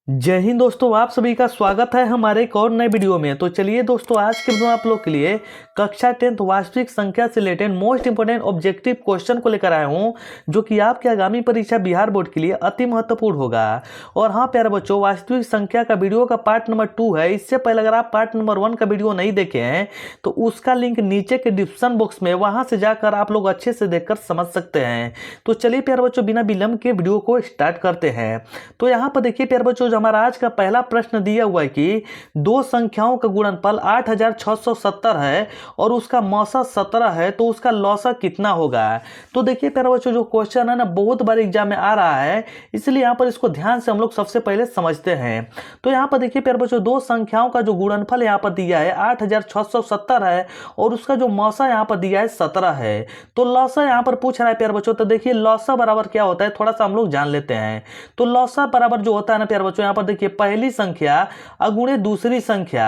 जय हिंद दोस्तों, आप सभी का स्वागत है हमारे एक और नए वीडियो में। तो चलिए दोस्तों, आज के वीडियो में आप लोग के लिए कक्षा 10th वास्तविक संख्या से related most important objective question को लेकर आया हूं, जो कि आपके आगामी परीक्षा बिहार बोर्ड के लिए अति महत्वपूर्ण होगा। और हाँ प्यारे बच्चों, वास्तविक संख्या का वीडियो का पार्ट नंबर 2 है। इससे पहले अगर आप पार्ट नंबर 1 का वीडियो नहीं देखे हैं तो उसका लिंक नीचे के डिस्क्रिप्शन बॉक्स में, वहां से जाकर आप लोग अच्छे से देखकर समझ सकते हैं। तो चलिए प्यारे बच्चों, बिना विलंब के वीडियो को स्टार्ट करते हैं। तो यहाँ पर देखिए प्यारे बच्चों, हमारा आज का पहला प्रश्न दिया हुआ है कि दो संख्याओं का गुणनफल 8670 है और उसका मौसा 17 है, तो उसका लौसा कितना होगा। तो देखिए प्यारे बच्चों, जो क्वेश्चन है ना, बहुत बार एग्जाम में आ रहा है, इसलिए यहां पर इसको ध्यान से हम लोग सबसे पहले समझते हैं। तो यहां पर देखिए प्यारे बच्चों, दो संख्याओं का जो गुणनफल यहां पर दिया है 8670 है और उसका जो मौसा यहां पर दिया है 17 है। तो लौसा यहां पर पूछ रहा है प्यारे बच्चों। तो देखिए लौसा बराबर क्या होता है, थोड़ा सा हम लोग जान लेते हैं। तो लौसा बराबर जो होता है ना प्यारे बच्चों, यहाँ पर देखिए पहली संख्या अगुणे दूसरी संख्या,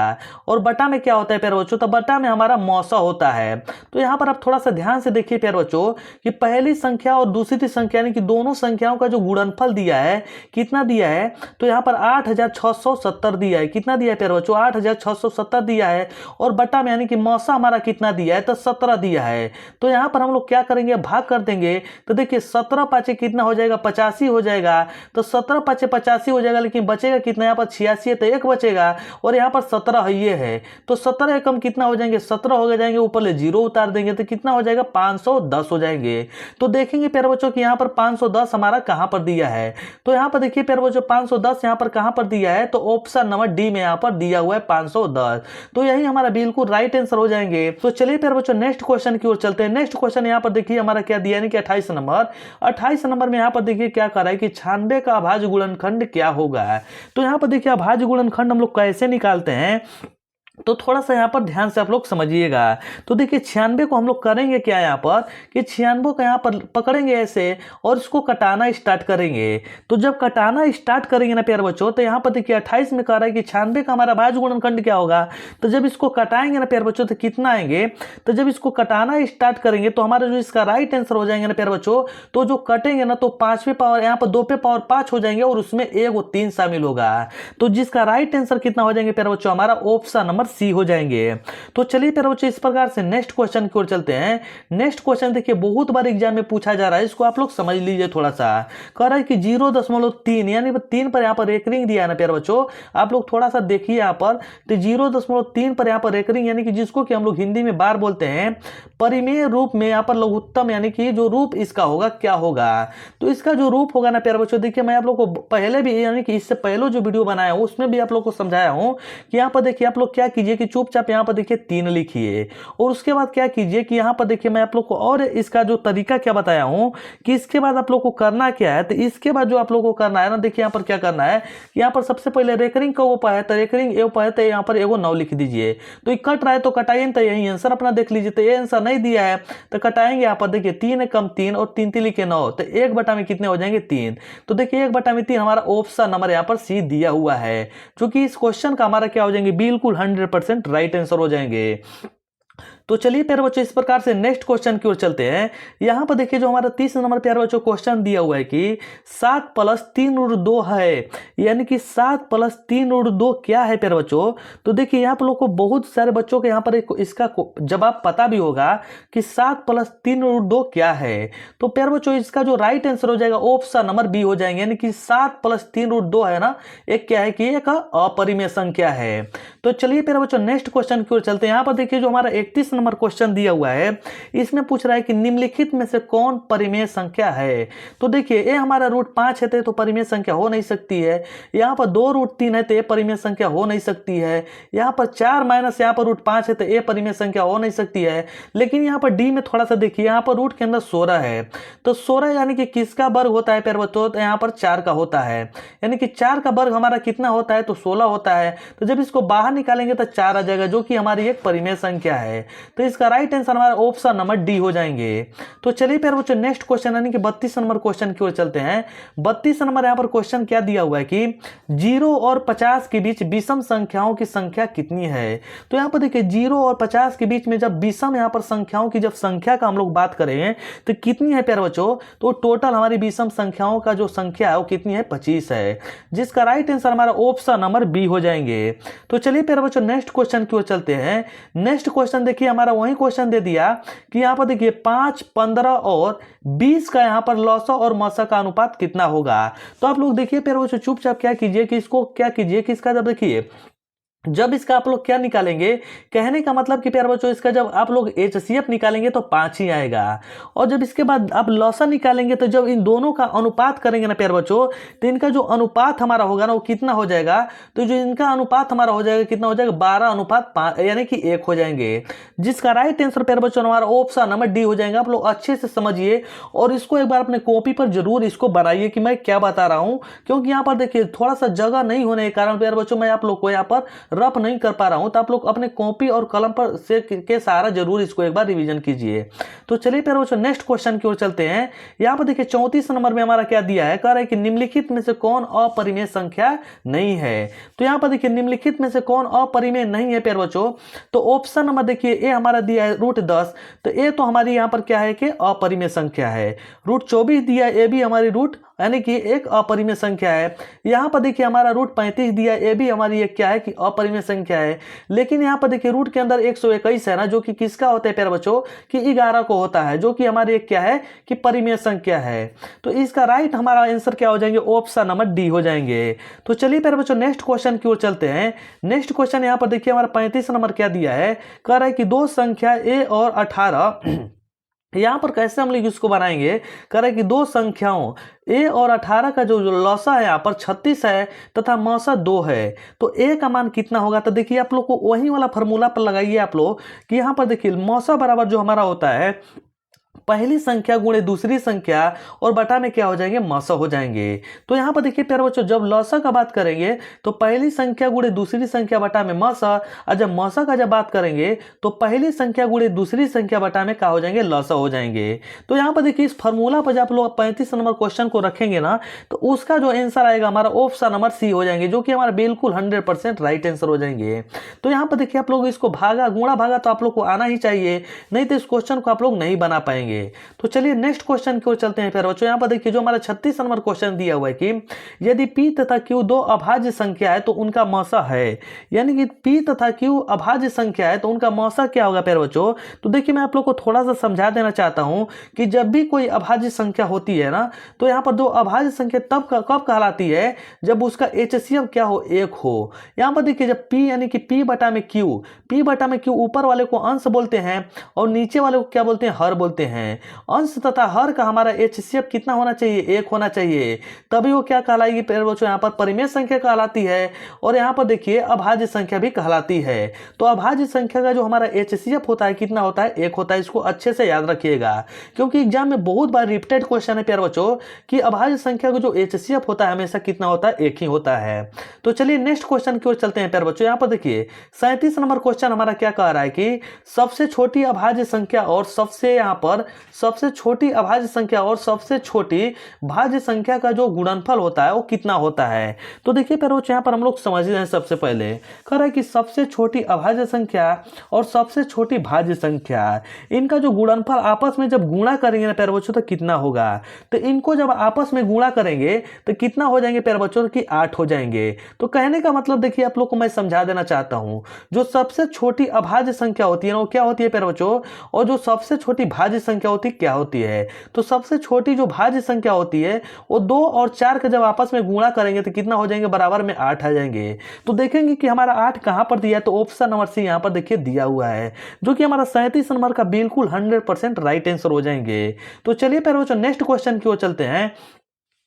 और बटा में क्या होता है प्यारे बच्चों, तो बटा में हमारा मौसा होता है। तो यहाँ पर आप थोड़ा सा ध्यान से देखिए प्यारे बच्चों कि पहली संख्या और दूसरी संख्या यानी कि दोनों संख्याओं का जो गुणनफल दिया है, कितना दिया है, तो यहाँ पर 8670 दिया है। कितना दिया है प्यारे बच्चों, 8670 दिया है। और बटा में यानी कि मौसा हमारा कितना दिया है, तो 17 दिया है। तो यहाँ पर हम लोग क्या करेंगे, भाग कर देंगे। तो देखिए 17 पाँचे कितना हो जाएगा, 85 हो जाएगा। तो 17 पाँचे 85 हो जाएगा, लेकिन बचेगा कितना, यहाँ पर 86 है तो एक बचेगा, और यहाँ पर 17 है ये है। तो 17 एकम कितना हो जाएंगे, 17 हो जाएंगे, ऊपर ले जीरो उतार देंगे तो कितना हो जाएगा, 510 हो जाएंगे। तो देखेंगे प्यारे बच्चों कि यहाँ पर 510 हमारा कहाँ पर दिया है। तो यहाँ पर देखिए प्यारे बच्चों 510 यहाँ पर कहाँ पर दिया है, तो ऑप्शन नंबर डी में यहाँ पर दिया हुआ है 510। तो यही हमारा बिल्कुल राइट आंसर हो जाएंगे। तो चलिए प्यारे बच्चों नेक्स्ट क्वेश्चन की ओर चलते हैं। नेक्स्ट क्वेश्चन यहाँ पर देखिए हमारा क्या दिया है कि 28 नंबर। 28 नंबर में यहाँ पर देखिए क्या कर रहा है कि 96 का अभाज्य गुणनखंड क्या होगा। तो यहाँ पर देखिए अभाज्य गुणनखंड हम लोग कैसे निकालते हैं, तो थोड़ा सा यहाँ पर ध्यान से आप लोग समझिएगा। तो देखिए 96 को हम लोग करेंगे क्या यहाँ पर कि 96 को यहाँ पर पकड़ेंगे ऐसे और इसको कटाना स्टार्ट करेंगे। तो जब कटाना स्टार्ट करेंगे ना प्यारे बच्चों, तो यहाँ पर देखिए 28 में कह रहा है कि 96 का हमारा भाज्य गुणनखंड क्या होगा। तो जब इसको कटाएंगे ना प्यारे बच्चों तो कितना आएंगे, तो जब इसको कटाना स्टार्ट करेंगे तो हमारा जो इसका राइट आंसर हो जाएंगे ना प्यारे बच्चों, तो जो कटेंगे ना तो 5वें पावर यहाँ पर 2 पे पावर 5 हो जाएंगे और उसमें एक वो 3 शामिल होगा। तो जिसका राइट आंसर कितना हो जाएंगे प्यारे बच्चों, हमारा ऑप्शन नंबर सी हो जाएंगे। तो चलिए प्यारे बच्चों इस प्रकार से नेक्स्ट क्वेश्चन की ओर चलते हैं। नेक्स्ट क्वेश्चन देखिए बहुत बार एग्जाम में पूछा जा रहा है, इसको आप लोग समझ लीजिए थोड़ा सा। कह रहा है कि 0.3 यानी 3 पर यहाँ पर एक रिंग दिया है ना प्यारे बच्चों, आप लोग थोड़ा सा देखिए यहाँ पर। तो 0.3 पर यहाँ पर एक रिंग यानी कि जिसको कि हम लोग हिंदी में बार बोलते हैं, परिमेय रूप में यहाँ पर लघुत्तम यानी कि जो रूप इसका होगा क्या होगा। तो इसका जो रूप होगा ना प्यारे बच्चों, देखिए मैं आप लोग को पहले भी यानी कि इससे पहले जो वीडियो बनाया हूं उसमें भी आप लोग को समझाया हूं कि यहाँ पर देखिए आप लोग क्या कीजिए कि चुपचाप यहाँ पर देखिए 3 लिखिए, और उसके बाद क्या कीजिए कि यहाँ पर देखिए मैं आप लोग को और इसका जो तरीका क्या बताया हूं कि इसके बाद आप लोग को करना क्या है। तो इसके बाद जो आप लोग को करना है ना, देखिए यहाँ पर क्या करना है कि यहाँ पर सबसे पहले रेकरिंग का ऊपर है, तो रेकरिंग ऊपर है तो यहाँ पर एगो 9 लिख दीजिए। तो ये कट रहा है तो कटाइए, तो यही आंसर अपना देख लीजिए। तो ये आंसर नहीं दिया है तो कटाएंगे यहाँ पर देखिए 3 कम 3 और 3 3 लिखे 9, तो 1 बटा में कितने हो जाएंगे 3। तो देखिए 1 बटा में 3 हमारा ऑप्शन नंबर यहाँ पर सी दिया हुआ है, जो कि इस क्वेश्चन का हमारा क्या हो जाएंगे, बिल्कुल 100% राइट आंसर हो जाएंगे। तो चलिए प्यारे बच्चों इस प्रकार से नेक्स्ट क्वेश्चन की ओर चलते हैं। यहां पर देखिए जो हमारा 30 नंबर प्यारे बच्चों क्वेश्चन दिया हुआ है कि 7 + 3√2 है, यानी कि 7 + 3√2 क्या है प्यारे बच्चों। तो देखिए यहाँ पर लोग को बहुत सारे बच्चों के यहाँ पर इसका जवाब पता भी होगा कि 7 + 3√2 क्या है। तो प्यारे बच्चों इसका जो राइट आंसर हो जाएगा ऑप्शन नंबर बी हो जाएंगे, यानी कि 7 + 3√2 है ना, एक क्या है कि एक अपरिमेय संख्या है। तो चलिए प्यारे बच्चों नेक्स्ट क्वेश्चन की ओर चलते हैं। यहाँ पर देखिए जो हमारा 31 नंबर क्वेश्चन दिया हुआ है, इसमें पूछ रहा है कि निम्नलिखित में से कौन परिमेय संख्या है। तो देखिए ये हमारा √5 है तो परिमेय संख्या हो नहीं सकती है। यहाँ पर 2√3 है तो ये परिमेय संख्या हो नहीं सकती है। यहाँ पर 4 माइनस यहाँ पर √5 है तो ये परिमेय संख्या हो नहीं सकती है। लेकिन यहाँ पर डी में थोड़ा सा देखिए, यहाँ पर रूट के अंदर 16 है, तो 16 यानी कि किसका वर्ग होता है प्यारे बच्चों, तो यहाँ पर 4 का होता है, यानी कि 4 का वर्ग हमारा कितना होता है, तो 16 होता है। तो जब इसको बाहर निकालेंगे तो 4 आ जाएगा, जो कि हमारी एक परिमेय संख्या है। तो इसका राइट आंसर हमारा ऑप्शन नंबर डी हो जाएंगे। तो चलिए प्यारे बच्चों नेक्स्ट क्वेश्चन यानी कि 32 नंबर क्वेश्चन की ओर चलते हैं। 32 नंबर यहाँ पर क्वेश्चन क्या दिया हुआ है कि 0 और 50 के बीच विषम संख्याओं की संख्या कितनी है। तो यहाँ पर देखिए 0 और 50 के बीच में जब विषम यहाँ पर संख्याओं की जब संख्या का हम लोग बात करें तो कितनी है प्यारे बच्चों, तो टोटल हमारी विषम संख्याओं का जो संख्या है वो कितनी है 25 है, जिसका राइट आंसर हमारा ऑप्शन नंबर बी हो जाएंगे। तो चलिए प्यारे बच्चों नेक्स्ट क्वेश्चन की ओर चलते हैं। नेक्स्ट क्वेश्चन देखिए हमारा वही क्वेश्चन दे दिया कि यहाँ पर देखिए 5, 15 और 20 का यहाँ पर लॉसा और मसा का अनुपात कितना होगा। तो आप लोग देखिए प्यारे बच्चों चुपचाप क्या कीजिए कि इसको क्या कीजिए कि इसका जब देखिए जब इसका आप लोग क्या निकालेंगे, कहने का मतलब कि प्यारे बच्चों इसका जब आप लोग एचसीएफ निकालेंगे तो 5 ही आएगा, और जब इसके बाद आप लॉसा निकालेंगे तो जब इन दोनों का अनुपात करेंगे ना प्यारे बच्चों, तो इनका जो अनुपात हमारा होगा ना वो कितना हो जाएगा, तो जो इनका अनुपात हमारा हो जाएगा कितना हो जाएगा 12:5 यानी कि 1 हो जाएंगे, जिसका राइट आंसर प्यारे बच्चों हमारा ऑप्शन नंबर डी हो जाएगा। आप लोग अच्छे से समझिए और इसको एक बार अपने कॉपी पर जरूर इसको बनाइए कि मैं क्या बता रहा हूं, क्योंकि यहाँ पर देखिए थोड़ा सा जगह नहीं होने के कारण प्यारे बच्चों मैं आप लोग को यहाँ पर रफ नहीं कर पा रहा हूं, तो आप लोग अपने कॉपी और कलम पर से के सहारा जरूर इसको एक बार रिवीजन कीजिए। तो चलिए प्यारे बच्चों नेक्स्ट क्वेश्चन की ओर चलते हैं। यहां पर देखिए 34 नंबर में हमारा क्या दिया है, कह रहा है कि निम्नलिखित में से कौन अपरिमेय संख्या नहीं है। तो यहां पर देखिए निम्नलिखित में से कौन अपरिमेय नहीं है प्यारे बच्चों, तो ऑप्शन नंबर देखिए ए हमारा दिया है √10, तो ए तो हमारी यहां पर क्या है कि अपरिमेय संख्या है। √24 दिया है, ए भी हमारी रूट यानी कि एक अपरिमेय संख्या है। यहाँ पर देखिए हमारा √35 दिया है, ये भी हमारी एक क्या है कि अपरिमेय संख्या है। लेकिन यहाँ पर देखिए रूट के अंदर 121 है ना, जो कि किसका होता है प्यारे बच्चों कि 11 को होता है, जो कि हमारी एक क्या है कि परिमेय संख्या है। तो इसका राइट हमारा आंसर क्या हो जाएंगे, ऑप्शन नंबर डी हो जाएंगे। तो चलिए प्यारे बच्चों नेक्स्ट क्वेश्चन की ओर चलते हैं। नेक्स्ट क्वेश्चन यहाँ पर देखिए हमारा 35 नंबर क्या दिया है, कह रहा है कि दो संख्या ए और 18 यहां पर कैसे हम लोग इसको बनाएंगे, कह रहे हैं कि दो संख्याओं ए और 18 का जो लॉसा है यहाँ पर 36 है तथा मौसा 2 है, तो ए का मान कितना होगा। तो देखिए आप लोग को वही वाला फॉर्मूला पर लगाइए आप लोग कि यहाँ पर देखिए मौसा बराबर जो हमारा होता है पहली संख्या गुणे दूसरी संख्या और बटा में क्या हो जाएंगे मौसा हो जाएंगे। तो यहाँ पर देखिए प्यारे बच्चों जब लौसा का बात करेंगे तो पहली संख्या गुणे दूसरी संख्या बटा में मौसा, और जब मौसा का जब बात करेंगे तो पहली संख्या गुणे दूसरी संख्या बटा में क्या हो जाएंगे लौसा हो जाएंगे। तो यहाँ पर देखिए इस फॉर्मूला पर जब आप लोग 35 नंबर क्वेश्चन को रखेंगे ना तो उसका जो आंसर आएगा हमारा ऑप्शन नंबर सी हो जाएंगे, जो कि हमारा बिल्कुल 100% राइट आंसर हो जाएंगे। तो यहाँ पर देखिए आप लोग इसको भागा गुणा भागा तो आप लोग को आना ही चाहिए, नहीं तो इस क्वेश्चन को आप लोग नहीं बना पाएंगे। तो चलिए नेक्स्ट क्वेश्चन की ओर चलते हैं। फिर बच्चों यहाँ पर देखिए जो हमारा 36 नंबर क्वेश्चन दिया हुआ है कि यदि p तथा q दो अभाज्य संख्या है तो उनका मौसा है, यानी कि p तथा q अभाज्य संख्या है तो उनका मौसा क्या होगा प्यारे बच्चों। तो देखिए मैं आप लोग को थोड़ा सा समझा देना चाहता हूं कि जब भी कोई अभाज्य संख्या होती है ना तो यहाँ पर दो अभाज्य संख्या कब कहलाती है, जब उसका एचसीएफ क्या हो 1 हो। यहाँ पर देखिए जब p यानी कि p बटा में q ऊपर वाले को अंश बोलते हैं और नीचे वाले को क्या बोलते हैं हर बोलते हैं। अंश तथा हर का हमारा एचसीएफ कितना होना चाहिए 1 होना चाहिए, तभी वो क्या कहलाएगी प्यारे बच्चों यहाँ पर परिमेय संख्या कहलाती है, और यहाँ पर देखिए अभाज्य संख्या भी कहलाती है। तो अभाज्य संख्या का जो हमारा एचसीएफ होता है कितना होता है 1 होता है। इसको अच्छे से याद रखिएगा क्योंकि एग्जाम में बहुत बार रिपीटेड क्वेश्चन है प्यारे बच्चों कि अभाज्य संख्या का जो एचसीएफ होता है हमेशा कितना होता है 1 ही होता है। तो चलिए नेक्स्ट क्वेश्चन की ओर चलते हैं प्यारे बच्चों। यहाँ पर देखिए 37 नंबर क्वेश्चन हमारा क्या कह रहा है कि सबसे छोटी अभाज्य संख्या और सबसे छोटी अभाज्य संख्या और सबसे छोटी भाज्य संख्या का जो गुणनफल होता है वो कितना होता है। तो देखिए प्यारे बच्चों यहाँ पर हम लोग समझ रहे हैं। सबसे पहले कह रहा है कि सबसे छोटी अभाज्य संख्या और सबसे छोटी भाज्य संख्या इनका जो गुणनफल आपस में जब गुणा करेंगे ना प्यारे बच्चों तो कितना होगा। तो इनको जब आपस में गुणा करेंगे तो कितना हो जाएंगे प्यारे बच्चों की 8 हो जाएंगे। तो कहने का मतलब देखिए आप लोग को मैं समझा देना चाहता हूं, जो सबसे छोटी अभाज्य संख्या होती है ना वो क्या होती है प्यारे बच्चों, और जो सबसे छोटी भाज्य संख्या होती है क्या होती है। तो सबसे छोटी जो भाज्य संख्या होती है वो 2 और 4 का जब आपस में गुणा करेंगे तो कितना हो जाएंगे बराबर में 8 आ जाएंगे। तो देखेंगे कि हमारा 8 कहां पर दिया है, तो ऑप्शन नंबर सी यहां पर देखिए दिया हुआ है, जो कि हमारा 37 नंबर का बिल्कुल 100% राइट आंसर हो जाएंगे। तो चलिए प्यारे बच्चों नेक्स्ट क्वेश्चन की ओर चलते हैं।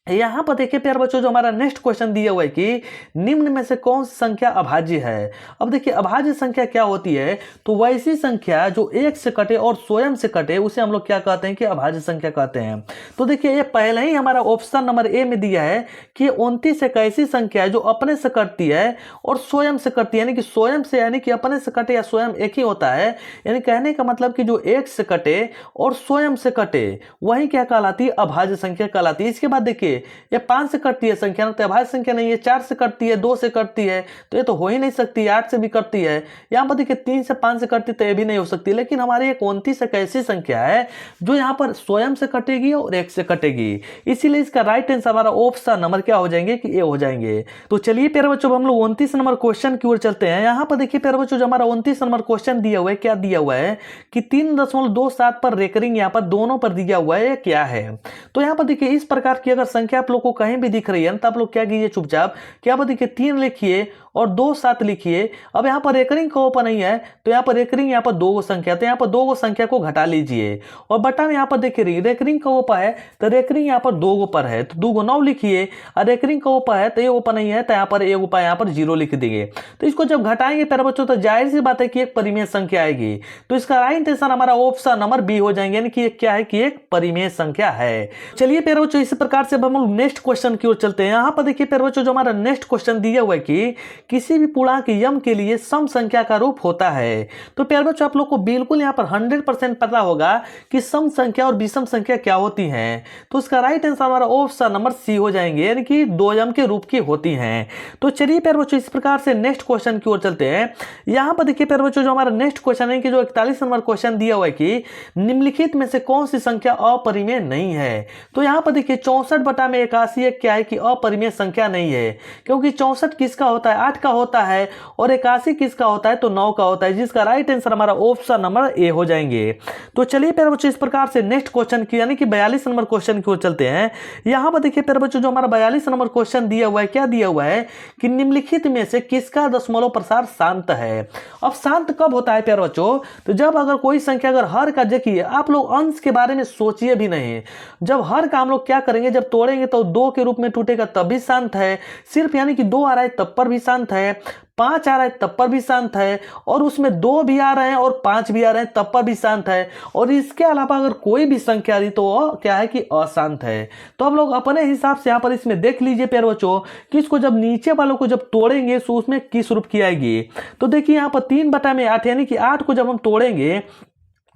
यहाँ पर देखिए प्यारे बच्चों, जो हमारा नेक्स्ट क्वेश्चन दिया हुआ है कि निम्न में से कौन सी संख्या अभाज्य है। अब देखिए अभाज्य संख्या क्या होती है, तो वैसी संख्या जो एक से कटे और स्वयं से कटे उसे हम लोग क्या कहते हैं कि अभाज्य संख्या कहते हैं। तो देखिए ये पहले ही हमारा ऑप्शन नंबर ए में दिया है कि 29 एक ऐसी संख्या है जो अपने से कटती है और स्वयं से कटती है, यानी कि स्वयं से यानी कि अपने से कटे या स्वयं एक ही होता है। यानी कहने का मतलब कि जो एक से कटे और स्वयं से कटे वही क्या कहलाती है, अभाज्य संख्या कहलाती है। इसके बाद देखिए ये 5 से कटती है संख्या, तो अभाज्य संख्या नहीं है। 4 से कटती है, 2 से कटती है, तो ये तो हो ही नहीं सकती। 8 से भी कटती है, यहाँ पर देखिए 3 से 5 से कटती तो ये भी नहीं हो सकती। लेकिन हमारी एक 29 एक ऐसी संख्या है जो यहाँ पर स्वयं से कटेगी और एक से कटेगी, इसीलिए इसका राइट आंसर हमारा ऑप्शन नंबर क्या हो जाएंगे कि ए हो जाएंगे। तो चलिए प्यारे बच्चों हम लोग 29 नंबर क्वेश्चन की ओर चलते हैं। यहाँ पर देखिए प्यारे बच्चों, जो हमारा 29 नंबर क्वेश्चन दिया हुआ है, क्या दिया हुआ है कि 3.27 पर रेकरिंग यहाँ पर दोनों पर दिया हुआ है, क्या है। तो यहाँ पर देखिए इस प्रकार की अगर संख्या आप लोग को कहीं भी दिख रही है तो आप लोग क्या कीजिए, चुपचाप क्या पर देखिए 3 लिखिए और 2 7 लिखिए। अब यहाँ पर रेकरिंग का ऊपर नहीं है तो यहाँ पर रेकरिंग यहाँ पर 2 संख्या, तो यहाँ पर 2 संख्या को घटा लीजिए और बटा में यहाँ पर देखिए रेकरिंग का ऊपर है तो रेकरिंग यहाँ पर 2 पर है तो 2 9 लिखिए, और रेकरिंग का ऊपर है तो ये ऊपर नहीं है तो यहाँ पर एक ऊपर यहाँ पर 0 लिख देंगे। तो इसको जब घटाएंगे प्यारे बच्चों तो जाहिर सी बात है कि एक परिमेय संख्या आएगी। तो इसका राइट आंसर हमारा ऑप्शन नंबर बी हो जाएंगे, यानी कि क्या है कि एक परिमेय संख्या है। चलिए प्यारे बच्चों इसी प्रकार से हम लोग नेक्स्ट क्वेश्चन की ओर चलते हैं। यहाँ पर देखिए प्यारे बच्चों, जो हमारा नेक्स्ट क्वेश्चन दिया हुआ है कि किसी भी पूर्णांक यम के लिए सम संख्या का रूप होता है। तो प्यारे बच्चों आप लोग को बिल्कुल यहाँ पर 100% पता होगा कि सम संख्या और विषम संख्या क्या होती हैं। तो इसका राइट आंसर हमारा ऑप्शन नंबर सी हो जाएंगे, यानी कि 2 यम के रूप की होती हैं। तो चलिए प्यारे बच्चों इस प्रकार से नेक्स्ट क्वेश्चन की ओर चलते हैं। यहाँ पर देखिए प्यारे बच्चों, जो हमारा नेक्स्ट क्वेश्चन है कि जो 41 नंबर क्वेश्चन दिया हुआ है कि निम्नलिखित में से कौन सी संख्या अपरिमेय नहीं है। तो यहाँ पर देखिए 64/81 क्या है कि अपरिमेय संख्या नहीं है, क्योंकि 64 किसका होता है, 8 का होता है, और 81 किसका होता है तो 9 का होता है, जिसका राइट आंसर हमारा ऑप्शन नंबर ए हो जाएंगे। तो चलिए प्यारे बच्चों इस प्रकार से नेक्स्ट क्वेश्चन की यानी कि 42 नंबर क्वेश्चन की ओर चलते हैं। यहाँ पर देखिए प्यारे बच्चों, जो हमारा 42 नंबर क्वेश्चन दिया हुआ है, क्या दिया हुआ है कि निम्नलिखित में से किसका दशमलव प्रसार शांत है। अब शांत कब होता है प्यारे बच्चों, तो जब अगर कोई संख्या अगर हर का, देखिए आप लोग अंश के बारे में सोचिए भी नहीं, जब हर का हम लोग क्या करेंगे, जब तोड़ेंगे तो 2 के रूप में टूटेगा तब भी शांत है, सिर्फ यानी कि 2 आ रहा है तब पर भी शांत है, 5 आ रहा है तब पर भी शांत है, और उसमें 2 भी आ रहे हैं और 5 भी आ रहे हैं तब पर भी शांत है, और इसके अलावा अगर कोई भी संख्या आ रही तो क्या है कि अशांत है। तो आप लोग अपने हिसाब से यहाँ पर इसमें देख लीजिए प्यारे बच्चों कि इसको जब नीचे वालों को जब तोड़ेंगे तो उसमें किस रूप की आएगी। तो देखिए यहाँ पर 3/8 यानी कि 8 को जब हम तोड़ेंगे,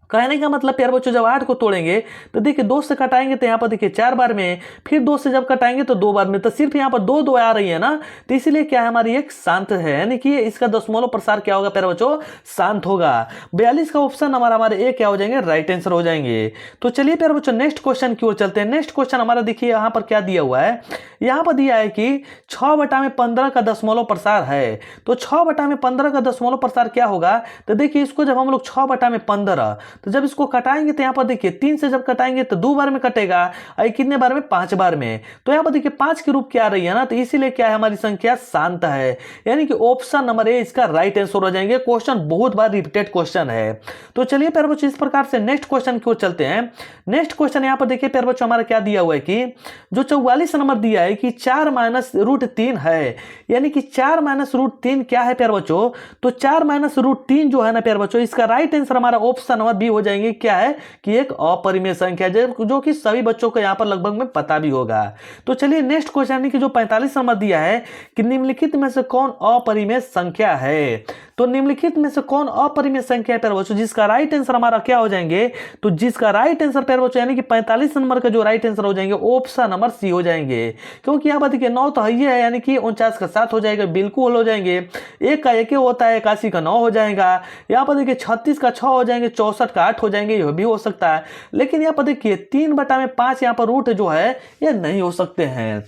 कहने का मतलब प्यारे बच्चों जब 8 को तोड़ेंगे तो देखिए 2 से कटाएंगे तो यहाँ पर देखिए 4 बार में, फिर 2 से जब कटाएंगे तो 2 बार में, तो सिर्फ यहाँ पर 2 2 आ रही है ना, तो इसलिए क्या है हमारी एक शांत है, यानी कि इसका दशमलव प्रसार क्या होगा प्यारे बच्चों, शांत होगा। 42 का ऑप्शन हमारे ए क्या हो जाएंगे, राइट आंसर हो जाएंगे। तो चलिए प्यारे बच्चों नेक्स्ट क्वेश्चन की ओर चलते हैं। नेक्स्ट क्वेश्चन हमारा देखिए यहाँ पर क्या दिया हुआ है, यहाँ पर दिया है कि 6/15 का दशमलव प्रसार है। तो 6/15 का दशमलव प्रसार क्या होगा, तो देखिए इसको जब हम लोग 6/15 तो जब इसको कटाएंगे तो यहाँ पर देखिए 3 से जब कटाएंगे तो 2 बार में कटेगा, और कितने बार में, 5 बार में। तो यहाँ पर देखिए 5 के रूप क्या आ रही है ना, तो इसीलिए क्या है हमारी संख्या शांत है, यानी कि ऑप्शन नंबर ए इसका राइट आंसर हो जाएंगे। क्वेश्चन बहुत बार रिपीटेड क्वेश्चन है। तो चलिए प्यारे बच्चों इस प्रकार से नेक्स्ट क्वेश्चन की ओर चलते हैं। नेक्स्ट क्वेश्चन यहाँ पर देखिए प्यारे बच्चों हमारा क्या दिया हुआ है कि जो 44 नंबर दिया है कि 4 - √3 है, यानी कि 4 - √3 क्या है प्यारे बच्चों, तो 4 - √3 जो है ना प्यारे बच्चों, इसका राइट आंसर हमारा ऑप्शन नंबर बी हो जाएंगे। क्या है कि एक अपरिमेय संख्या, जो कि सभी बच्चों को यहाँ पर लगभग में पता भी होगा। तो चलिए नेक्स्ट क्वेश्चन की जो 45 नंबर दिया है कि निम्नलिखित में से कौन अपरिमेय संख्या है। तो निम्नलिखित में से कौन अपरिमेय संख्या है प्यारे बच्चों, जिसका राइट आंसर हमारा क्या हो जाएंगे, तो जिसका राइट आंसर प्यारे बच्चों यानी कि 45 नंबर का जो राइट आंसर हो जाएंगे ऑप्शन नंबर सी हो जाएंगे। क्योंकि यहाँ पर देखिए 9 तो है, यानी कि 49 का 7 हो जाएगा, बिल्कुल हो जाएंगे। 1 का 1 होता है, 81 का 9 हो जाएगा। यहाँ पर देखिए 36 का 6 हो जाएंगे, 64 का 8 हो जाएंगे, यह भी हो सकता है। लेकिन यहाँ पर देखिए 3/5 यहाँ पर रूट जो है ये नहीं हो सकते हैं।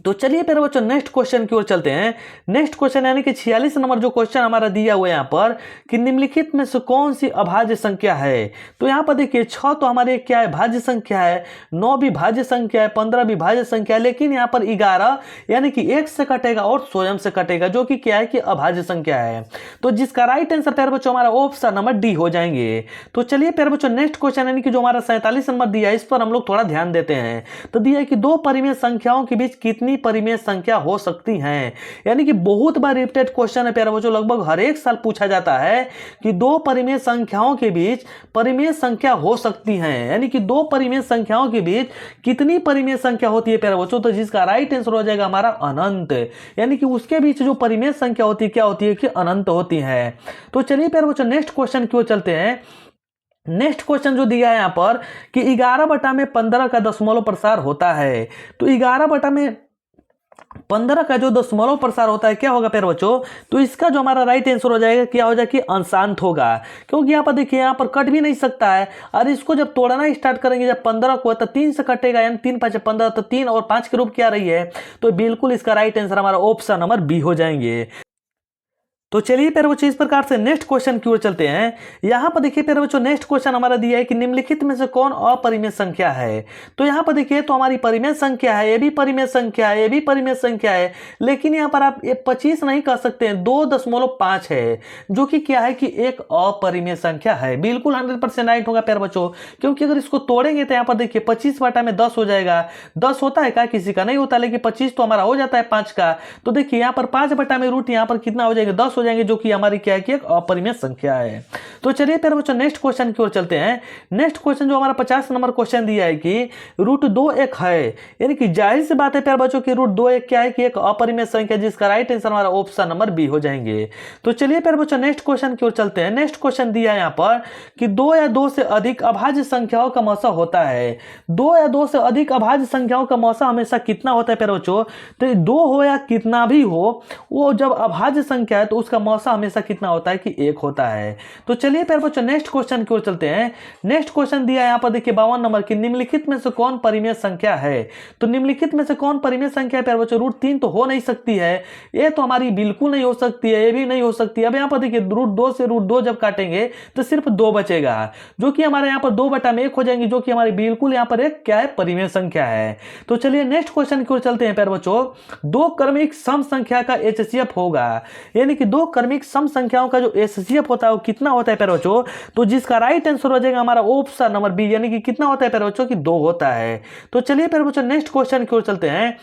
तो चलिए फिर बच्चों नेक्स्ट क्वेश्चन की ओर चलते हैं। नेक्स्ट क्वेश्चन यानी कि 46 नंबर जो क्वेश्चन हमारा दिया हुआ है यहाँ पर कि निम्नलिखित में से कौन सी अभाज्य संख्या है। तो यहाँ पर देखिए 6 तो हमारे क्या है, भाज्य संख्या है, 9 भी भाज्य संख्या है, 15 भी भाज्य संख्या है, लेकिन यहाँ पर 11 यानी कि 1 से कटेगा और स्वयं से कटेगा, जो कि क्या है कि अभाज्य संख्या है। तो जिसका राइट आंसर प्यारे बच्चों हमारा ऑप्शन नंबर डी हो जाएंगे। तो चलिए प्यारे बच्चों नेक्स्ट क्वेश्चन यानी कि जो हमारा 47 नंबर दिया है, इस पर हम लोग थोड़ा ध्यान देते हैं। तो दिया है कि दो परिमेय संख्याओं के बीच कितनी परिमेय संख्या हो सकती हैं। यानी कि बहुत बार रिपीटेड क्वेश्चन है प्यारे बच्चों, लगभग हर एक साल पूछा जाता है कि दो परिमेय संख्याओं के बीच परिमेय संख्या हो सकती है, यानी कि दो परिमेय संख्याओं के बीच कितनी परिमेय संख्या होती है प्यारे बच्चों। तो जिसका राइट आंसर हो जाएगा हमारा अनंत, यानी कि उसके बीच जो परिमेय संख्या होती है क्या होती है कि अनंत होती है। तो चलिए प्यारे बच्चों नेक्स्ट क्वेश्चन की ओर चलते हैं। नेक्स्ट क्वेश्चन जो दिया है यहाँ पर कि 11/15 का दशमलव प्रसार होता है। तो 11/15 का जो दशमलव प्रसार होता है क्या होगा प्यारे बच्चों। तो इसका जो हमारा राइट आंसर हो जाएगा क्या हो जाएगा कि अंशांत होगा, क्योंकि यहाँ पर देखिए यहाँ पर कट भी नहीं सकता है। और इसको जब तोड़ना स्टार्ट करेंगे जब 15 को तो 3 से कटेगा, यानी 3 5 15, तो 3 और 5 के रूप क्या रही है। तो बिल्कुल इसका राइट आंसर हमारा ऑप्शन नंबर बी हो जाएंगे। तो चलिए प्यारे बच्चों इस प्रकार से नेक्स्ट क्वेश्चन की ओर चलते हैं। यहां पर देखिए प्यारे बच्चों नेक्स्ट क्वेश्चन हमारा दिया है कि निम्नलिखित में से कौन अपरिमेय संख्या है। तो यहां पर देखिए तो हमारी परिमेय संख्या है, ये भी परिमेय संख्या है, ये भी परिमेय संख्या है, लेकिन यहां पर आप 25 नहीं कह सकते हैं, 2.5 है, जो कि क्या है कि एक अपरिमेय संख्या है। बिल्कुल 100% राइट होगा प्यारे बच्चों, क्योंकि अगर इसको तोड़ेंगे तो यहाँ पर देखिए 25/10 हो जाएगा। 10 होता है क्या, किसी का नहीं होता, लेकिन 25 तो हमारा हो जाता है 5 का। तो देखिए यहाँ पर 5/√, यहाँ पर कितना हो जाएगा 10 हो जाएंगे, जो कि हमारी क्या है कि एक अपरिमेय संख्या है। तो चलिए प्यारे बच्चों नेक्स्ट क्वेश्चन की ओर चलते हैं। नेक्स्ट क्वेश्चन जो हमारा 50 नंबर क्वेश्चन दिया है कि √2 एक है, यानी कि जाहिर सी बात है प्यारे बच्चों की √2 एक क्या है कि एक अपरिमेय संख्या, जिसका राइट आंसर हमारा ऑप्शन नंबर बी हो जाएंगे। तो चलिए प्यारे बच्चों नेक्स्ट क्वेश्चन की ओर चलते हैं। नेक्स्ट क्वेश्चन दिया है यहाँ पर कि 2 या 2 से अधिक अभाज्य संख्याओं का मौसा होता है। 2 या 2 से अधिक अभाज्य संख्याओं का मौसा हमेशा कितना होता है प्यारे बच्चों। तो 2 हो या कितना भी हो, वो जब अभाज्य संख्या है तो उसका मौसा हमेशा कितना होता है कि 1 होता है। तो चलिए प्यारे बच्चों नेक्स्ट क्वेश्चन की ओर चलते हैं। नेक्स्ट क्वेश्चन दिया है यहाँ पर देखिए 52 नंबर की निम्नलिखित में से कौन परिमेय संख्या है। तो निम्नलिखित में से कौन परिमेय संख्या है प्यारे बच्चों। √3 तो हो नहीं सकती है, ये तो हमारी बिल्कुल नहीं हो सकती है, ये भी नहीं हो सकती। अब यहाँ पर देखिए √2 से √2 जब काटेंगे तो सिर्फ 2 बचेगा, जो कि हमारे यहाँ पर 2/1 हो जाएंगे, जो कि हमारी बिल्कुल यहाँ पर एक क्या है परिमेय संख्या है। तो चलिए नेक्स्ट क्वेश्चन की ओर चलते हैं प्यारे बच्चों। दो क्रमिक सम संख्या का HCF होगा, यानी कि दो क्रमिक सम संख्याओं का जो HCF होता है वो कितना होता है प्यारे बच्चों। तो जिसका राइट आंसर हो जाएगा हमारा ऑप्शन नंबर बी, यानी कि कितना होता है प्यारे बच्चों कि 2 होता है। तो चलिए प्यारे बच्चों नेक्स्ट क्वेश्चन की ओर चलते हैं।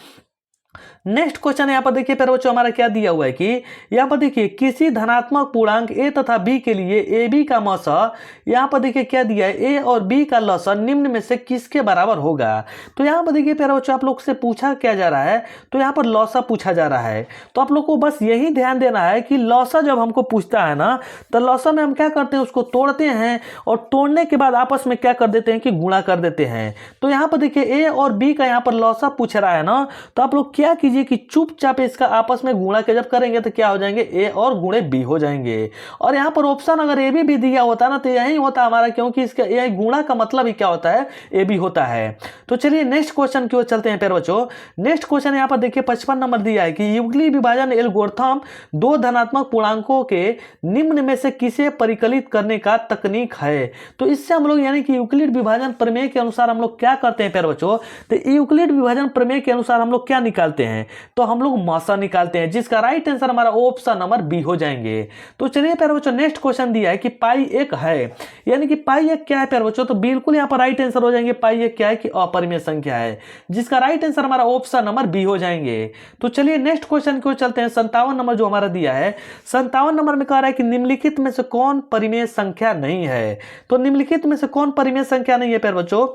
नेक्स्ट क्वेश्चन यहाँ पर देखिए प्यारे बच्चों हमारा क्या दिया हुआ है कि यहाँ पर देखिए किसी धनात्मक पूर्णांक a तथा b के लिए AB का मौसा, यहाँ पर देखिए क्या दिया है a और b का लसा निम्न में से किसके बराबर होगा। तो यहाँ पर देखिए प्यारे बच्चों आप लोग से पूछा क्या जा रहा है, तो यहाँ पर लसा पूछा जा रहा है। तो आप लोग को बस यही ध्यान देना है कि लसा जब हमको पूछता है ना, तो लसा में हम क्या करते हैं उसको तोड़ते हैं, और तोड़ने के बाद आपस में क्या कर देते हैं कि गुणा कर देते हैं। तो यहाँ पर देखिए a और b का यहाँ पर लसा पूछ रहा है ना, तो आप लोग क्या कीजिए कि चुपचाप इसका आपस में गुणा के जब करेंगे तो क्या हो जाएंगे a और गुणे b हो जाएंगे। और यहाँ पर ऑप्शन अगर a भी दिया होता ना तो यही होता हमारा, क्योंकि इसका यही गुणा का मतलब ही क्या होता है a भी होता है। तो चलिए नेक्स्ट क्वेश्चन की ओर चलते हैं प्यारे बच्चों। नेक्स्ट क्वेश्चन यहाँ पर देखिए 55 नंबर दिया है कि यूक्लिड विभाजन एल्गोरिथम दो धनात्मक पूर्णांकों के निम्न में से किसे परिकलित करने का तकनीक है। तो इससे हम लोग यानी कि यूक्लिड विभाजन प्रमेय के अनुसार हम लोग क्या करते हैं प्यारे बच्चों। तो यूक्लिड विभाजन प्रमेय के अनुसार हम लोग क्या निकालते हैं, तो हम लोग मौसा निकालते हैं, जिसका राइट आंसर हमारा ऑप्शन नंबर बी हो जाएंगे। तो चलिए प्यारे बच्चों नेक्स्ट क्वेश्चन दिया है कि पाई एक है, यानी कि पाई एक क्या है प्यारे बच्चों। तो बिल्कुल यहाँ पर राइट आंसर हो जाएंगे पाई एक क्या है कि अपरिमेय संख्या है, जिसका राइट आंसर हमारा ऑप्शन नंबर बी हो जाएंगे। तो चलिए नेक्स्ट क्वेश्चन की ओर चलते हैं। 57 नंबर जो हमारा दिया है, 57 नंबर में कह रहा है कि निम्नलिखित में से कौन परिमेय संख्या नहीं है। तो निम्नलिखित में से कौन परिमेय संख्या नहीं है प्यारे बच्चों।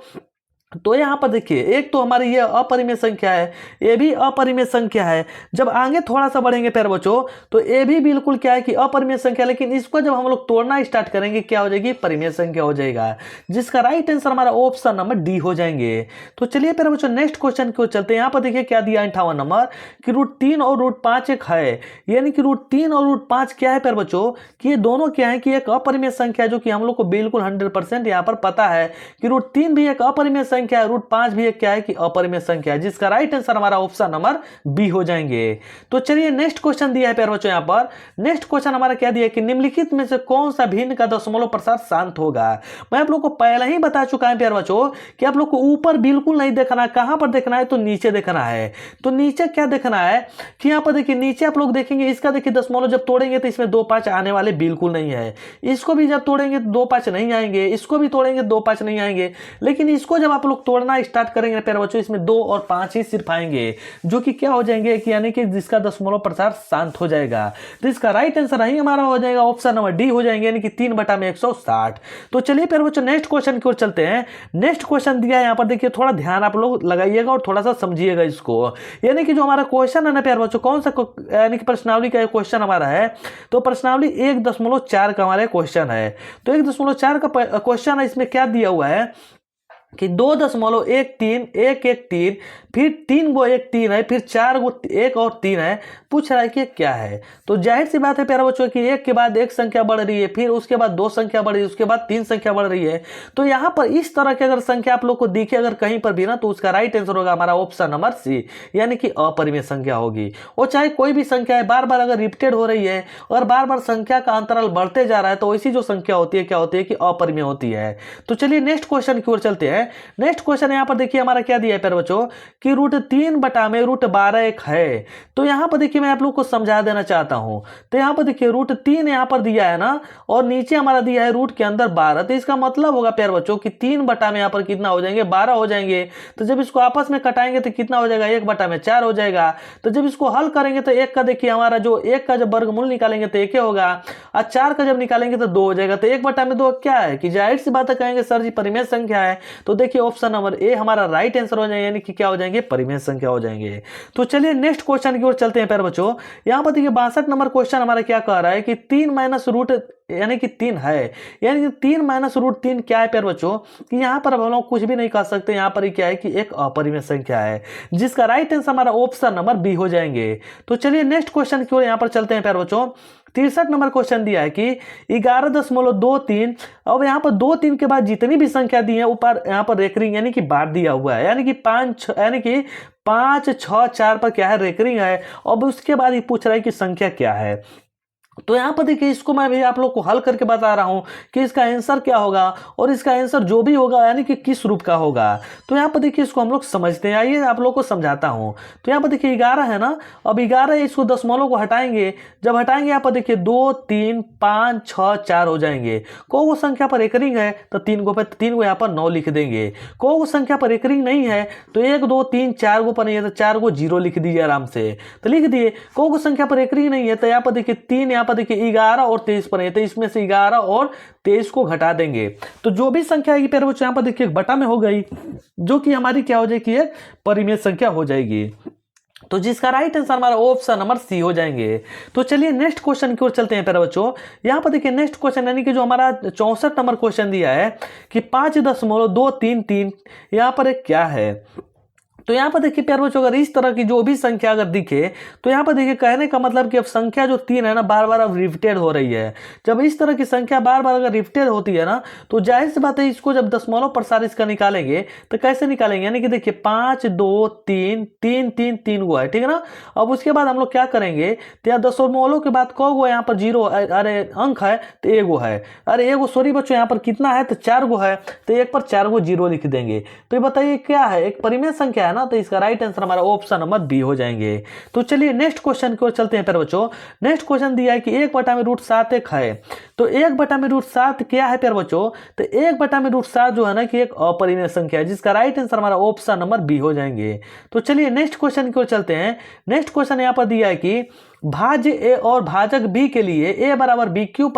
तो यहाँ पर देखिए एक तो हमारी ये अपरिमेय संख्या है, ये भी अपरिमेय संख्या है। जब आगे थोड़ा सा बढ़ेंगे प्यारे बच्चों तो ये भी बिल्कुल क्या है कि अपरिमेय संख्या, लेकिन इसको जब हम लोग तोड़ना स्टार्ट करेंगे क्या हो जाएगी परिमेय संख्या हो जाएगा, जिसका राइट आंसर हमारा ऑप्शन नंबर डी हो जाएंगे। तो चलिए प्यारे बच्चों नेक्स्ट क्वेश्चन की ओर चलते हैं। यहाँ पर देखिए क्या दिया 58 नंबर कि √3 और √5 एक है, यानी कि √3 और √5 क्या है प्यारे बच्चों कि ये दोनों क्या है कि एक अपरिमेय संख्या है, जो कि हम लोग को बिल्कुल 100% यहाँ पर पता है कि √3 भी एक अपरिमेय संख्या है, √5 भी एक क्या है कि अपरिमेय संख्या है, जिसका राइट आंसर हमारा ऑप्शन नंबर बी हो जाएंगे। तो चलिए नेक्स्ट क्वेश्चन दिया है प्यारे बच्चों, यहाँ पर नेक्स्ट क्वेश्चन हमारा क्या दिया है कि निम्नलिखित में से कौन सा भिन्न का दशमलव प्रसार शांत होगा। मैं आप लोग को पहले ही बता चुका है प्यारे बच्चों कि आप लोग को ऊपर बिल्कुल नहीं देखना है, कहां पर देखना है तो नीचे देखना है। तो नीचे क्या देखना है कि यहाँ पर देखिए नीचे आप लोग देखेंगे, इसका देखिए दशमलव जब तोड़ेंगे तो इसमें 2-5 आने वाले बिल्कुल नहीं है, इसको भी जब तोड़ेंगे तो 2-5 नहीं आएंगे, इसको भी तोड़ेंगे 2-5 नहीं आएंगे, लेकिन इसको जब आप लोग तोड़ना स्टार्ट करेंगे प्यारे बच्चों इसमें 2 और 5 ही सिर्फ आएंगे, जो कि क्या हो जाएंगे कि यानी कि जिसका दशमलव प्रसार शांत हो जाएगा। तो इसका राइट आंसर ही हमारा हो जाएगा ऑप्शन नंबर डी हो जाएंगे, यानी कि 3/160। तो चलिए प्यारे बच्चों नेक्स्ट क्वेश्चन की ओर चलते हैं। नेक्स्ट क्वेश्चन दिया है यहाँ पर, देखिए थोड़ा ध्यान आप लोग लगाइएगा और थोड़ा सा समझिएगा इसको। यानी कि जो हमारा क्वेश्चन है ना प्यारे बच्चों, कौन सा यानी कि प्रश्नावली का क्वेश्चन हमारा है, तो प्रश्नावली 1.4 का हमारा क्वेश्चन है। तो 1.4 का क्वेश्चन है, इसमें क्या दिया हुआ है कि 2.13113 फिर 3 गो 1 3 है, फिर 4 गो 1 और 3 है, पूछ रहा है कि क्या है। तो जाहिर सी बात है प्यारे बच्चों कि एक के बाद एक संख्या बढ़ रही है, फिर उसके बाद 2 संख्या बढ़ रही है, उसके बाद 3 संख्या बढ़ रही है। तो यहाँ पर इस तरह की अगर संख्या आप लोग को दिखे अगर कहीं पर भी ना, तो उसका राइट आंसर होगा हमारा ऑप्शन नंबर सी, यानी कि अपरिमेय संख्या होगी। वो चाहे कोई भी संख्या है, बार बार अगर रिपीटेड हो रही है और बार बार संख्या का अंतराल बढ़ते जा रहा है, तो ऐसी जो संख्या होती है क्या होती है कि अपरिमेय होती है। तो चलिए नेक्स्ट क्वेश्चन की ओर चलते हैं। नेक्स्ट क्वेश्चन यहाँ पर देखिए हमारा क्या दिया है प्यारे बच्चों कि √3/√12 एक है। तो यहाँ पर देखिए मैं आप लोग को समझा देना चाहता हूँ। तो यहाँ पर देखिए √3 यहाँ पर दिया है ना, और नीचे हमारा दिया है रूट के अंदर 12। तो इसका मतलब होगा प्यारे बच्चों कि 3 में यहाँ पर कितना हो जाएंगे 12 हो जाएंगे। तो जब इसको आपस में कटाएंगे तो कितना हो जाएगा 1/4 हो जाएगा। तो जब इसको हल करेंगे तो 1 का देखिए हमारा जो 1 का जब वर्गमूल निकालेंगे तो 1 होगा, और 4 का जब निकालेंगे तो 2 हो जाएगा। तो 1/2 क्या है कि जाहिर सी बात है कहेंगे सर जी परिमेय संख्या है। तो देखिए ऑप्शन नंबर ए हमारा राइट आंसर हो जाएगा, यानी कि क्या हो जाएंगे परिमेय संख्या हो जाएंगे। तो चलिए नेक्स्ट क्वेश्चन की ओर चलते हैं प्यारे बच्चों। यहां पर देखिए 62 नंबर क्वेश्चन हमारा क्या कह रहा है कि 3 माइनस रूट यानी कि 3 है, यानी कि 3 माइनस √3 क्या है प्यारे बच्चों कि यहां पर हम लोग कुछ भी नहीं कर सकते। यहां पर क्या है कि एक अपरिमेय संख्या है, जिसका राइट आंसर हमारा ऑप्शन नंबर बी हो जाएंगे। तो चलिए नेक्स्ट क्वेश्चन की ओर यहां पर चलते हैं प्यारे बच्चों। 63 नंबर क्वेश्चन दिया है कि 11.23। अब यहाँ पर 2 3 के बाद जितनी भी संख्या दी है ऊपर यहाँ पर रेकरिंग यानी कि बार दिया हुआ है, यानी कि 5 यानी कि 5 6 4 पर क्या है रेकरिंग है। अब उसके बाद ये पूछ रहा है कि संख्या क्या है। तो यहाँ पर देखिए इसको मैं भी आप लोग को हल करके बता रहा हूँ कि इसका आंसर क्या होगा, और इसका आंसर जो भी होगा यानी कि किस रूप का होगा। तो यहाँ पर देखिए इसको हम लोग समझते हैं, आइए आप लोग को समझाता हूँ। तो यहाँ पर देखिए 11 है ना, अब 11 इसको दशमलव को हटाएंगे, जब हटाएंगे यहाँ पर देखिए 2 3 5 6 4 हो जाएंगे। को संख्या पर रेकरिंग है तो 3 गो पे 3 गो यहाँ पर 9 लिख देंगे। को संख्या पर रेकरिंग नहीं है तो 1 2 3 4 गो पर नहीं है तो 4 गो 0 लिख दीजिए आराम से। तो लिख दिए। को संख्या पर रेकरिंग नहीं है तो यहाँ पर देखिए 3 यहाँ पर देखिए 11 और 23 पर है, तो इसमें से 11 और 23 को घटा देंगे। तो जो भी संख्या आएगी प्यारे बच्चों यहाँ पर देखिए बटा में हो गई, जो कि हमारी क्या हो जाएगी एक परिमेय संख्या हो जाएगी। तो जिसका राइट आंसर हमारा ऑप्शन नंबर सी हो जाएंगे। तो चलिए नेक्स्ट क्वेश्चन की ओर चलते हैं प्यारे बच्चों। यहाँ पर देखिए नेक्स्ट क्वेश्चन यानी कि जो हमारा 64 नंबर क्वेश्चन दिया है कि 5.233 यहाँ पर एक क्या है। तो यहाँ पर देखिए प्यारे बच्चों अगर इस तरह की जो भी संख्या अगर दिखे तो यहाँ पर देखिए कहने का मतलब कि अब संख्या जो 3 है ना बार बार अब रिपीटेड हो रही है। जब इस तरह की संख्या बार बार अगर रिपीटेड होती है ना तो जाहिर सी बात है इसको जब दशमलव प्रसार इसका निकालेंगे तो कैसे निकालेंगे, यानी कि देखिए 5 2 3 3 3 3 गो है, ठीक है ना। अब उसके बाद हम लोग क्या करेंगे तो यहाँ दशमलव के बाद कौ गो यहाँ पर 0 अरे अंक है तो 1 गो है, अरे 1 गो सॉरी बच्चों यहाँ पर कितना है तो 4 गो है, तो 1 पर 4 गो 0 लिख देंगे। तो ये बताइए क्या है एक परिमेय संख्या है ना, तो इसका राइट आंसर हमारा ऑप्शन नंबर बी हो जाएंगे। तो चलिए नेक्स्ट क्वेश्चन की ओर चलते हैं प्यारे बच्चों। नेक्स्ट क्वेश्चन दिया है कि 1/√7 एक है। तो 1/√7 क्या है प्यारे बच्चों, तो 1/√7 जो है ना कि एक अपरिमेय संख्या है, जिसका राइट आंसर हमारा ऑप्शन नंबर बी हो जाएंगे। तो चलिए नेक्स्ट क्वेश्चन की ओर चलते हैं। नेक्स्ट क्वेश्चन यहाँ पर दिया है कि भाज्य ए और भाजक बी के लिए a बराबर BQ +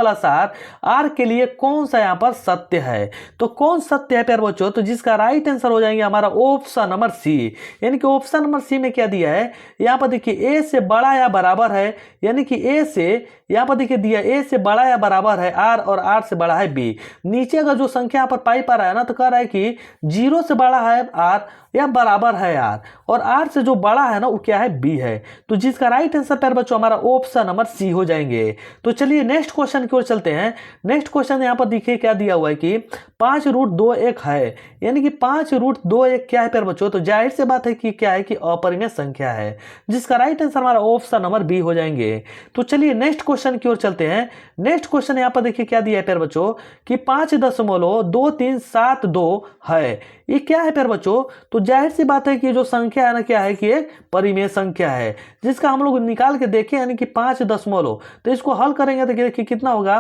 R के लिए कौन सा यहाँ पर सत्य है। तो कौन सत्य है प्यारे बच्चों, तो जिसका राइट आंसर हो जाएंगे हमारा ऑप्शन नंबर सी, यानी कि ऑप्शन नंबर सी में क्या दिया है यहाँ पर देखिए a से बड़ा या बराबर है, यानी कि a से यहाँ पर देखिए दिया a से बड़ा या बराबर है R और R से बड़ा है B। नीचे अगर जो संख्या यहाँ पर पाई पा रहा है ना तो कह रहा है कि 0 से बड़ा है R या बराबर है R, और R से जो बड़ा है ना वो क्या है B है। तो जिसका राइट आंसर प्यारे बच्चों बच्चों हमारा ऑप्शन नंबर सी हो जाएंगे। तो चलिए नेक्स्ट क्वेश्चन की ओर चलते हैं। नेक्स्ट क्वेश्चन यहाँ पर देखिए क्या दिया हुआ है कि 5√2 है, यानी कि 5√2 क्या है प्यारे बच्चों, तो जाहिर सी बात है कि क्या है कि अपरिमेय संख्या है, जिसका राइट आंसर हमारा ऑप्शन नंबर बी हो जाएंगे। तो चलिए नेक्स्ट क्वेश्चन की ओर चलते हैं। नेक्स्ट क्वेश्चन यहाँ पर देखिए क्या दिया है प्यारे बच्चों कि 5.2372 है, ये क्या है प्यारे बच्चों, तो जाहिर सी बात है कि जो संख्या है ना क्या है कि एक परिमेय संख्या है, जिसका हम लोग निकाल के देखें यानी कि 5 तो इसको हल करेंगे तो देखिए कितना होगा,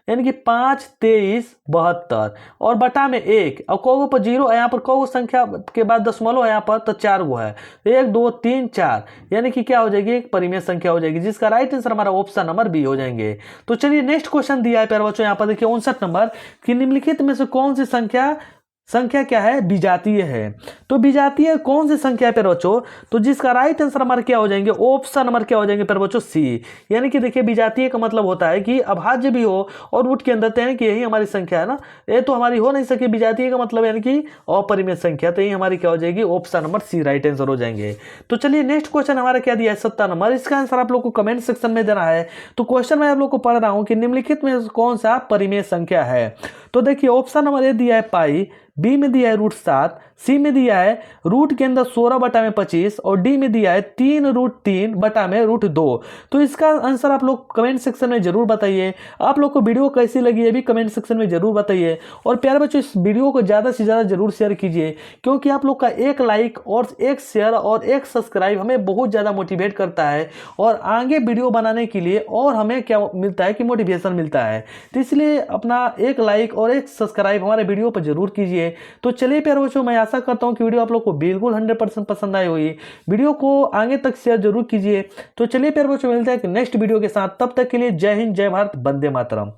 यानी कि 5 23 72 और बटा में 1 और कौगो पर 0 यहाँ पर कौगो संख्या के बाद दशमलव है यहाँ पर तो 4 गो है, 1 2 3 4 यानी कि क्या हो जाएगी, एक परिमेय संख्या हो जाएगी, जिसका राइट आंसर हमारा ऑप्शन नंबर बी हो जाएंगे। तो चलिए नेक्स्ट क्वेश्चन दिया है प्यारे बच्चों यहाँ पर देखिए 59 नंबर कि निम्नलिखित में से कौन सी संख्या क्या है, विजातीय है। तो विजातीय कौन सी संख्या है प्यारे बच्चों, तो जिसका राइट आंसर हमारा क्या हो जाएंगे, ऑप्शन नंबर क्या हो जाएंगे प्यारे बच्चों, सी। यानी कि देखिए विजातीय का मतलब होता है कि अभाज्य भी हो और रूट के अंदर, तो यानी कि यही हमारी संख्या है ना, ये तो हमारी हो नहीं सके। विजातीय का मतलब यानी कि अपरिमेय संख्या, तो यही हमारी क्या हो जाएगी, option number C right answer हो जाएंगे। तो चलिए नेक्स्ट क्वेश्चन हमारा क्या दिया है 70 नंबर, इसका आंसर आप लोग को कमेंट सेक्शन में देना है। तो क्वेश्चन मैं आप लोग को पढ़ रहा हूं कि निम्नलिखित में कौन सा परिमेय संख्या है। तो देखिए ऑप्शन नंबर ए दिया है पाई, बी में दिया है √7, सी में दिया है रूट के अंदर 16 बटा में 25 और डी में दिया है 3√3 बटा में √2। तो इसका आंसर आप लोग कमेंट सेक्शन में जरूर बताइए। आप लोग को वीडियो कैसी लगी ये भी कमेंट सेक्शन में जरूर बताइए। और प्यारे बच्चों इस वीडियो को ज़्यादा से ज़्यादा जरूर शेयर कीजिए, क्योंकि आप लोग का एक लाइक और एक शेयर और एक सब्सक्राइब हमें बहुत ज़्यादा मोटिवेट करता है और आगे वीडियो बनाने के लिए और हमें क्या मिलता है कि मोटिवेशन मिलता है। तो इसलिए अपना एक लाइक और एक सब्सक्राइब हमारे वीडियो पर जरूर कीजिए। तो चलिए प्यारे बच्चों मैं आशा करता हूं कि वीडियो आप लोग को बिल्कुल 100% पसंद आई हुई। वीडियो को आगे तक शेयर जरूर कीजिए। तो चलिए प्यारे बच्चों मिलते हैं नेक्स्ट वीडियो के साथ, तब तक के लिए जय हिंद, जय भारत, वंदे मातरम।